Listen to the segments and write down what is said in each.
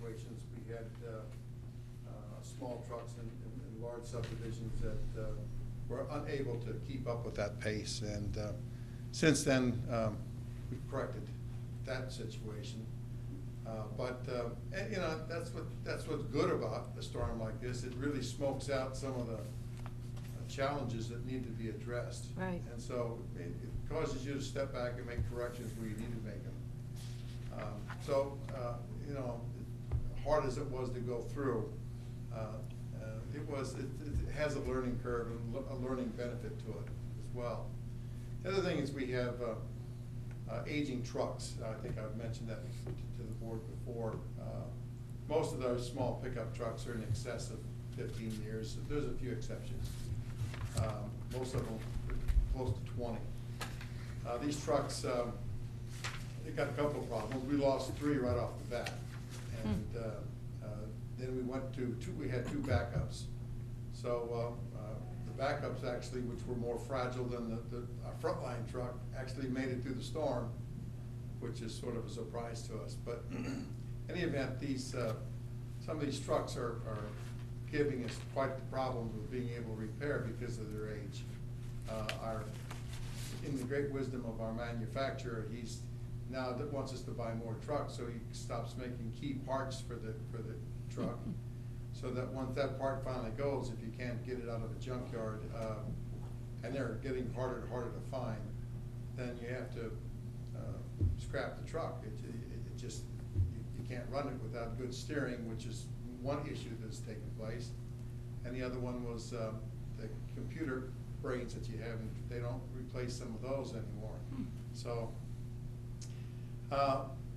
situations. We had small trucks in large subdivisions that were unable to keep up with that pace. And since then, we've corrected that situation. And, you know, that's what's good about a storm like this. It really smokes out some of the challenges that need to be addressed. Right. And so it causes you to step back and make corrections where you need to make them. You know, hard as it was to go through, it has a learning curve and a learning benefit to it as well. The other thing is we have aging trucks. I think I've mentioned that to the board before. Most of those small pickup trucks are in excess of 15 years. There's a few exceptions. Most of them are close to 20. These trucks, they got a couple of problems. We lost 3 right off the bat. And then we went to we had 2 backups. So the backups actually, which were more fragile than our frontline truck, actually made it through the storm, which is sort of a surprise to us. But in any event, some of these trucks are giving us quite the problems with being able to repair because of their age. In the great wisdom of our manufacturer, he's now wants us to buy more trucks, so he stops making key parts for the truck. So that once that part finally goes, if you can't get it out of a junkyard, and they're getting harder and harder to find, then you have to scrap the truck. It just, you can't run it without good steering, which is one issue that's taken place. And the other one was the computer brains that you have, and they don't replace some of those anymore. So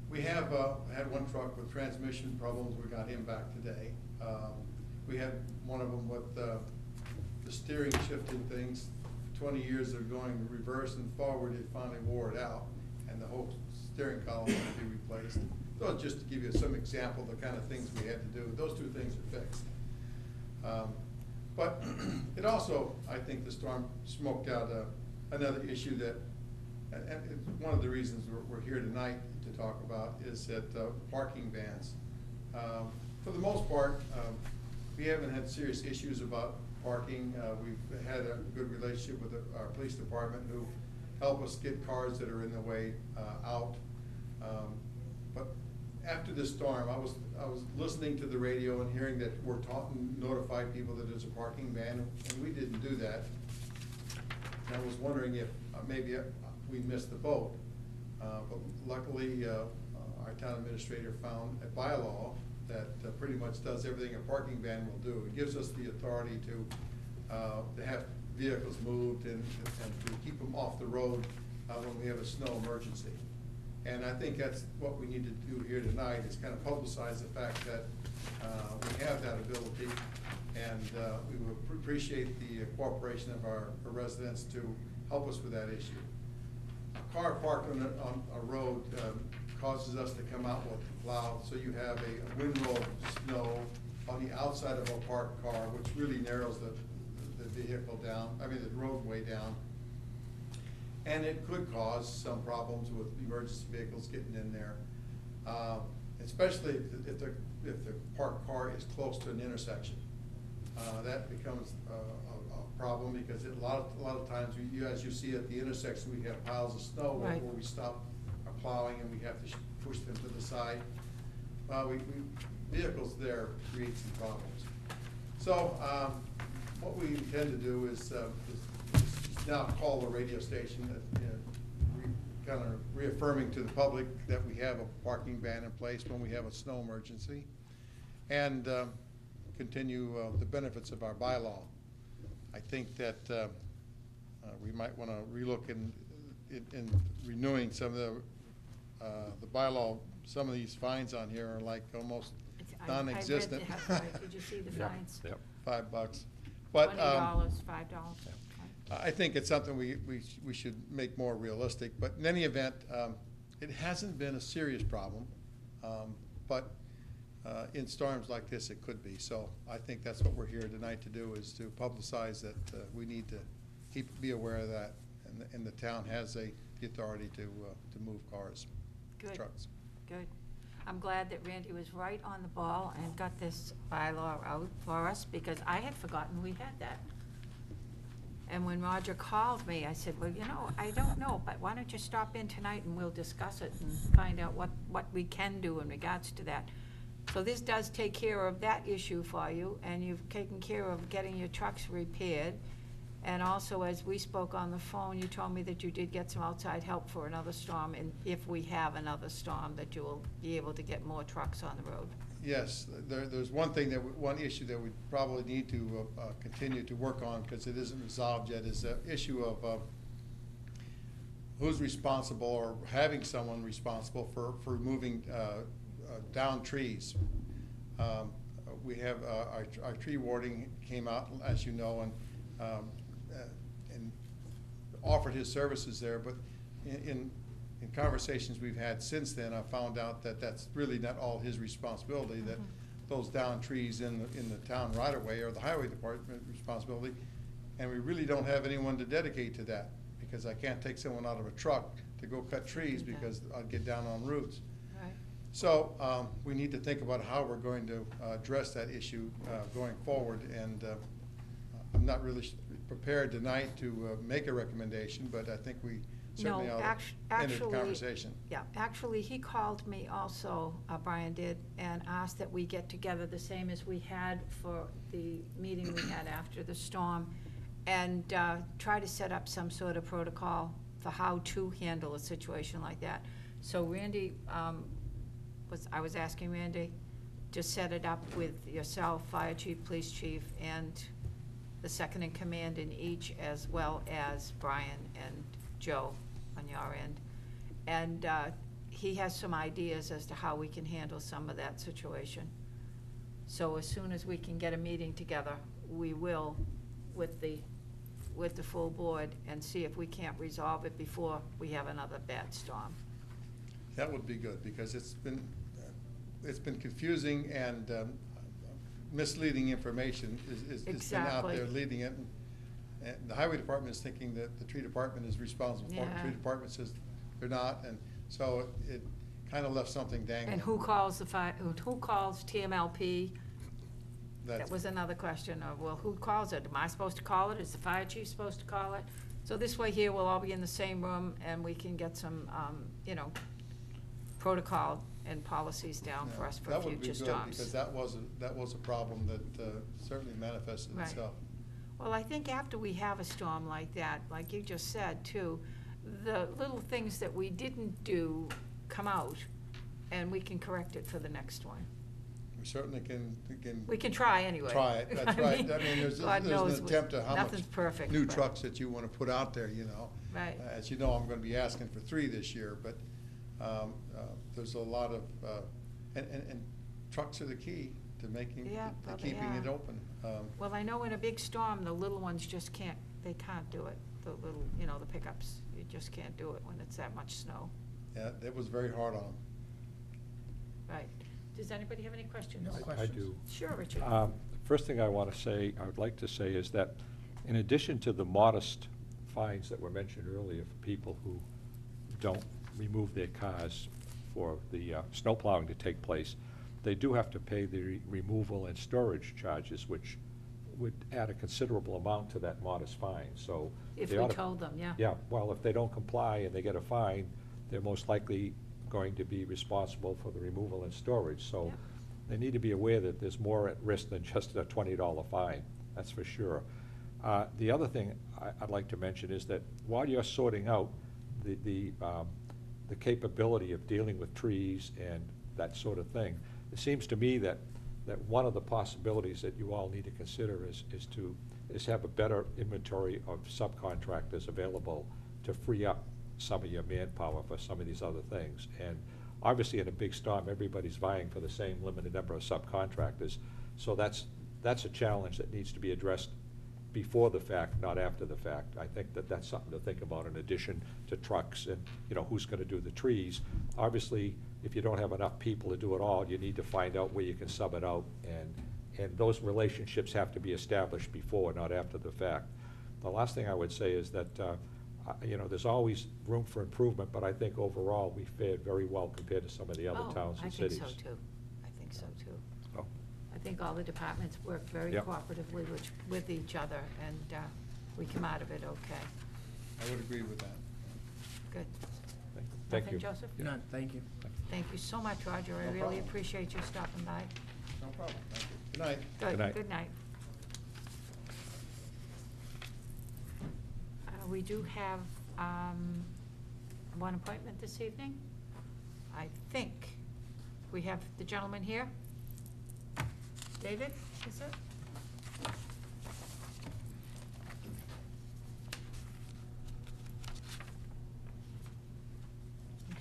we have had one truck with transmission problems. We got him back today. We had one of them with the steering shifting things. 20 years of going reverse and forward, it finally wore it out, and the whole steering column had to be replaced. So just to give you some example of the kind of things we had to do, those 2 things are fixed. But it also, I think the storm smoked out another issue that, and one of the reasons we're here tonight to talk about is that parking bans. For the most part, we haven't had serious issues about parking. We've had a good relationship with our police department who help us get cars that are in the way out. But after this storm, I was listening to the radio and hearing that we're notify people that there's a parking ban, and we didn't do that. And I was wondering if maybe we missed the boat. But luckily, our town administrator found a bylaw that pretty much does everything a parking ban will do. It gives us the authority to have vehicles moved and to keep them off the road when we have a snow emergency. And I think that's what we need to do here tonight, is kind of publicize the fact that we have that ability, and we would appreciate the cooperation of our residents to help us with that issue. A car parked on a road causes us to come out with the plow, so you have a windrow of snow on the outside of a parked car, which really narrows the vehicle down, I mean the roadway down. And it could cause some problems with emergency vehicles getting in there, especially if the parked car is close to an intersection. That becomes a problem, because a lot of times, as you see at the intersection, we have piles of snow where we stop our plowing and we have to push them to the side. Vehicles there create some problems. So what we intend to do is now call the radio station, kind of reaffirming to the public that we have a parking ban in place when we have a snow emergency, and continue the benefits of our bylaw. I think that we might want to relook in renewing some of the bylaw. Some of these fines on here are like almost non-existent. Did you see the fines? Yep. $5. But $20, $5. I think it's something we should make more realistic. But in any event, it hasn't been a serious problem, but in storms like this, it could be. So I think that's what we're here tonight to do, is to publicize that we need to be aware of that, and the town has the authority to move cars, Good. trucks. Good. I'm glad that Randy was right on the ball and got this bylaw out for us, because I had forgotten we had that. And when Roger called me, I said, well, you know, I don't know, but why don't you stop in tonight and we'll discuss it and find out what we can do in regards to that. So this does take care of that issue for you, and you've taken care of getting your trucks repaired. And also, as we spoke on the phone, you told me that you did get some outside help for another storm, and if we have another storm, that you will be able to get more trucks on the road. Yes, there's one issue that we probably need to continue to work on, because it isn't resolved yet, is the issue of who's responsible, or having someone responsible for removing down trees. We have our tree warding came out, as you know, and offered his services there, but in conversations we've had since then, I found out that that's really not all his responsibility, that those down trees in the town right of way are the highway department responsibility, and we really don't have anyone to dedicate to that, because I can't take someone out of a truck to go cut trees, because I'd get down on roots. Right. So we need to think about how we're going to address that issue going forward, and I'm not really prepared tonight to make a recommendation, but I think we certainly ought to enter the conversation. Yeah, actually, he called me also, Brian did, and asked that we get together the same as we had for the meeting we had after the storm, and try to set up some sort of protocol for how to handle a situation like that. So Randy, I was asking Randy to set it up with yourself, fire chief, police chief, and the second in command in each, as well as Brian and Joe on your end. And he has some ideas as to how we can handle some of that situation. So as soon as we can get a meeting together, we will, with the full board, and see if we can't resolve it before we have another bad storm. That would be good, because it's been confusing, and misleading information is been out there leading it. And the highway department is thinking that the tree department is responsible for it. The tree department says they're not, and so it kind of left something dangling. And who calls who calls TMLP? That was another question of, well, who calls it? Am I supposed to call it? Is the fire chief supposed to call it? So this way here, we'll all be in the same room, and we can get some, you know, protocol and policies down for us for future storms. That would be good, because that was a problem that certainly manifested itself. Well, I think after we have a storm like that, like you just said too, the little things that we didn't do come out, and we can correct it for the next one. We certainly can. We can try anyway. Try it, that's right. I mean, there's an attempt to how much perfect, new trucks that you want to put out there, you know. Right. As you know, I'm going to be asking for 3 this year, but there's a lot of, and trucks are the key to making, to keeping it open. Well, I know in a big storm, the little ones just can't do it. The little, you know, the pickups, you just can't do it when it's that much snow. Yeah, that was very hard on them. Right. Does anybody have any questions? No questions. I do. Sure, Richard. First thing I would like to say is that in addition to the modest fines that were mentioned earlier for people who don't remove their cars for the snow plowing to take place, they do have to pay the removal and storage charges, which would add a considerable amount to that modest fine. So if we told them, yeah. Yeah, well, if they don't comply and they get a fine, they're most likely going to be responsible for the removal and storage. So they need to be aware that there's more at risk than just a $20 fine, that's for sure. The other thing I'd like to mention is that while you're sorting out the capability of dealing with trees and that sort of thing, it seems to me that one of the possibilities that you all need to consider is have a better inventory of subcontractors available to free up some of your manpower for some of these other things. And obviously in a big storm, everybody's vying for the same limited number of subcontractors. So that's a challenge that needs to be addressed before the fact, not after the fact. I think that that's something to think about in addition to trucks and, you know, who's going to do the trees. Obviously, if you don't have enough people to do it all, you need to find out where you can sub it out, and those relationships have to be established before, not after the fact. The last thing I would say is that You know, there's always room for improvement, but I think overall, we fared very well compared to some of the other towns and cities. I think so too. I think so too. So, I think all the departments work very Yep. cooperatively with each other, and we come out of it okay. I would agree with that. Good. Thank Nothing, you. Joseph? Yeah. None, thank you. Thank you so much, Roger. I No really problem. appreciate you stopping by. No problem, thank you. Good night. Good night. Good night. We do have one appointment this evening. I think we have the gentleman here. David, is it?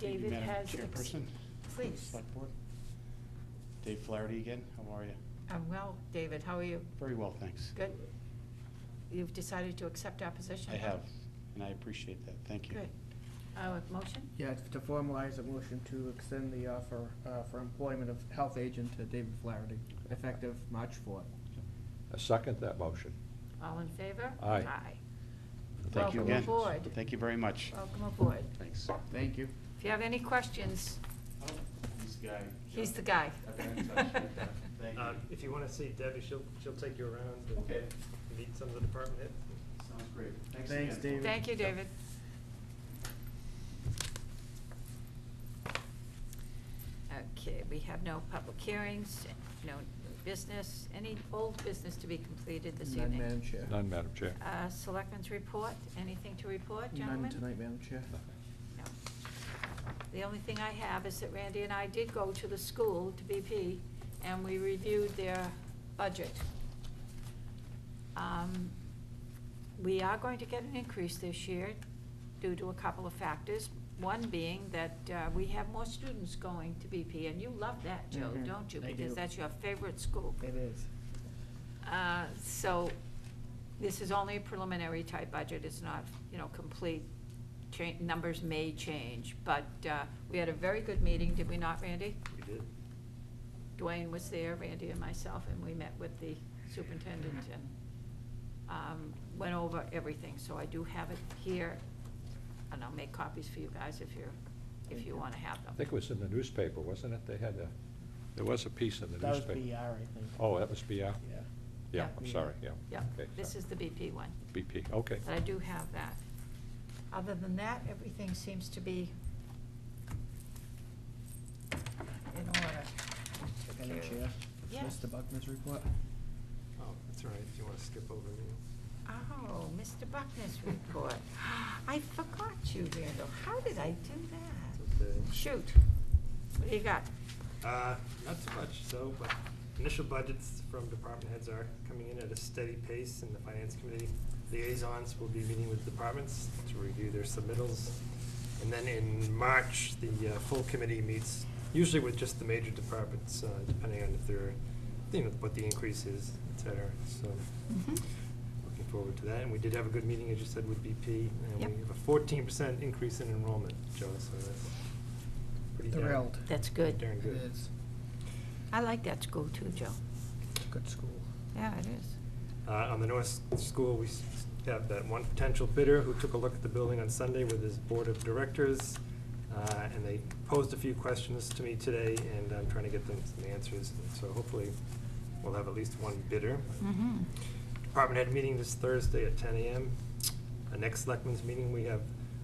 Thank you, David Madam has. Chairperson. Please. Select Board. Dave Flaherty again, how are you? I'm well, David, how are you? Very well, thanks. Good. You've decided to accept our position? I have, and I appreciate that, thank you. Good. Motion? Yeah, to formalize a motion to extend the offer for employment of health agent to David Flaherty, effective March 4th. I second that motion. All in favor? Aye. Thank you Welcome again. aboard. Thank you very much. Welcome aboard. Thanks. Thank you. If you have any questions, He's the guy. he's the guy. I've been in touch with him. Thank you. If you want to see Debbie, she'll take you around and Okay. meet some of the department heads. Sounds great. Thanks, again. David. Thank you, David. Okay, we have no public hearings, no new business. Any old business to be completed this None, evening? Madam Chair. None, Madam Chair. Selectmen's report, anything to report, gentlemen? None tonight, Madam Chair. No. The only thing I have is that Randy and I did go to the school, to BP, and we reviewed their budget. We are going to get an increase this year due to a couple of factors. One being that we have more students going to BP, and you love that, Joe, Mhm, don't you? I Because do. that's your favorite school. It is. So this is only a preliminary type budget. It's not, complete. Numbers may change, but we had a very good meeting, did we not, Randy? We did. Dwayne was there, Randy and myself, and we met with the superintendent and went over everything. So I do have it here, and I'll make copies for you guys if you want to have I them. think it was in the newspaper, wasn't it? There was a piece in the That was newspaper. BR, I think. Oh, that was BR? Yeah. Yeah, Yeah. I'm sorry, yeah. Yeah, Okay, this sorry. is the BP one. BP, okay. But I do have that. Other than that, everything seems to be in order. Madam Chair. Yes. Mr. Buckner's report. Oh, that's all right, if you want to skip over me. Oh, Mr. Buckner's report. I forgot you, Randall. How did I do that? Okay. Shoot. What do you got? Not too much, but initial budgets from department heads are coming in at a steady pace, and the finance committee liaisons will be meeting with departments to review their submittals. And then in March, the full committee meets, usually with just the major departments, depending on if they're, what the increase is, et cetera. So looking forward to that. And we did have a good meeting, as you said, with BP, and Yep. we have a 14% increase in enrollment, Joe, so that's pretty darn. Thrilled. That's good. Darn It good. is. I like that school too, Joe. Good school. Yeah, it is. On the North School, we have that one potential bidder who took a look at the building on Sunday with his board of directors, and they posed a few questions to me today, and I'm trying to get them some answers. So hopefully, we'll have at least one bidder. Mm-hmm. Department head meeting this Thursday at 10 a.m. Our next selectmen's meeting, we have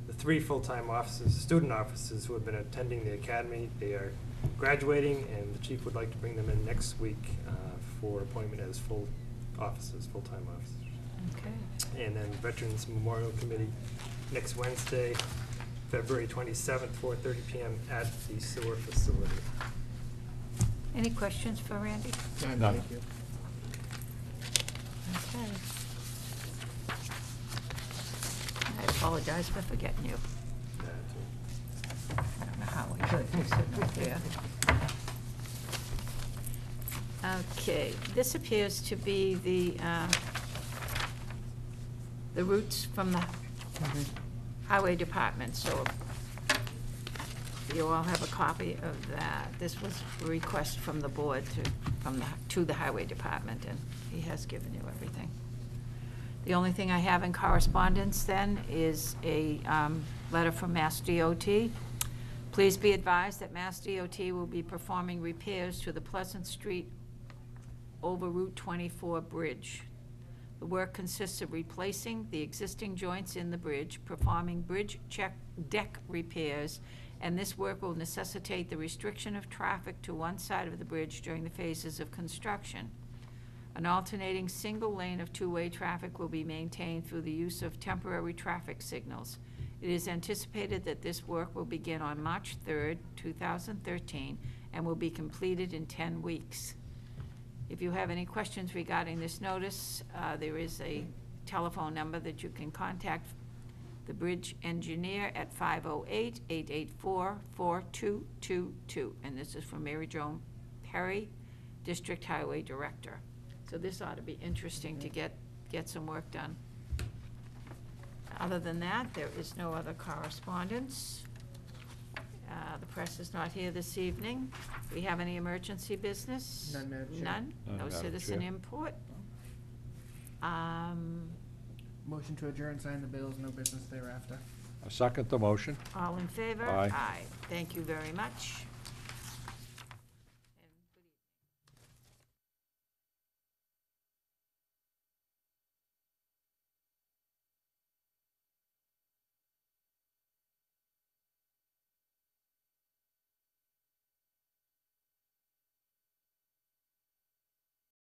the 3 full-time officers, student officers who have been attending the academy. They are graduating, and the chief would like to bring them in next week for appointment as full-time officers. Okay. And then Veterans Memorial Committee next Wednesday, February 27th, 4:30 p.m. at the sewer facility. Any questions for Randy? None, None. thank you. Okay. I apologize for forgetting you. I don't know how we could, you're sitting up there. Okay, this appears to be the routes from the highway department, so you all have a copy of that. This was a request from the board to the highway department, and he has given you everything. The only thing I have in correspondence then is a letter from Mass DOT. Please be advised that Mass DOT will be performing repairs to the Pleasant Street over Route 24 bridge. The work consists of replacing the existing joints in the bridge, performing bridge deck repairs, and this work will necessitate the restriction of traffic to one side of the bridge during the phases of construction. An alternating single lane of two-way traffic will be maintained through the use of temporary traffic signals. It is anticipated that this work will begin on March 3rd, 2013, and will be completed in 10 weeks. If you have any questions regarding this notice, there is a telephone number that you can contact the bridge engineer at 508-884-4222. And this is from Mary Jo Perry, District Highway Director. So this ought to be interesting to get some work done. Other than that, there is no other correspondence. The press is not here this evening. Do we have any emergency business? None, Madam Chair. None? None, No Madam citizen Chair. input? Motion to adjourn, sign the bills, no business thereafter. I second the motion. All in favor? Aye. Aye. Thank you very much.